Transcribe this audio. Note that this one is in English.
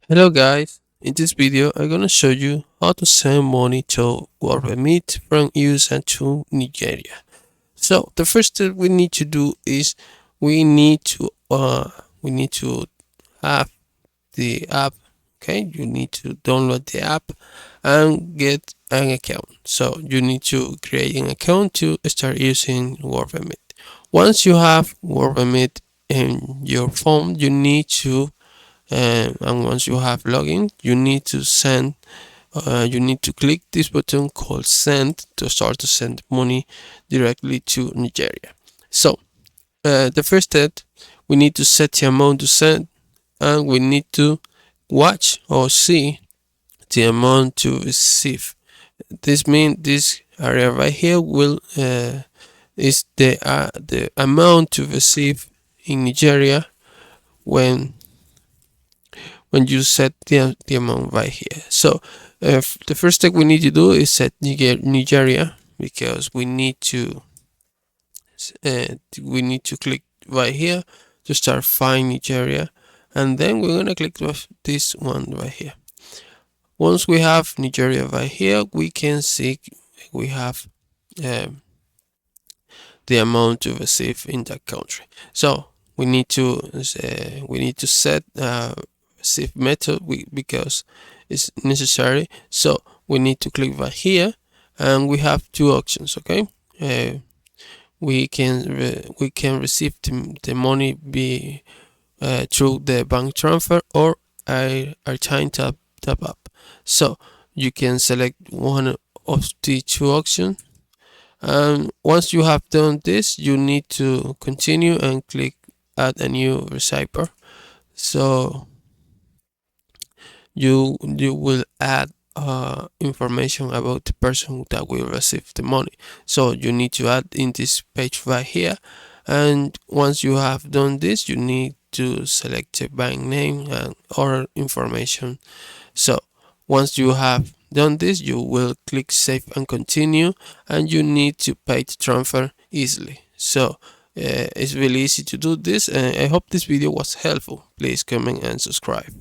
Hello guys, in this video I'm gonna show you how to send money to WorldRemit from USA to Nigeria. So the first step we need to do is we need to uh we need to have the app. Okay, you need to download the app and get an account. So you need to create an account to start using WorldRemit. Once you have WorldRemit in your phone, and once you have login, you need to click this button called send to start to send money directly to Nigeria. So the first step, we need to set the amount to send, and we need to watch or see the amount to receive. This means this area right here will is the amount to receive in Nigeria when you set the amount right here. So the first step we need to do is set Nigeria, because we need to click right here to start find Nigeria, and then we're gonna click this one right here. Once we have Nigeria right here, we can see we have um, the amount to receive in that country. So we need to set receive method because it's necessary. So we need to click right here, and we have two options. Okay, we can receive the money be through the bank transfer or a time tap up. So you can select one of the two options, and once you have done this, you need to continue and click add a new receiver. So you will add information about the person that will receive the money. So you need to add in this page right here, and once you have done this, you need to select the bank name and other information. So once you have done this, you will click save and continue, and you need to pay the transfer easily. So it's really easy to do this, and I hope this video was helpful. Please comment and subscribe.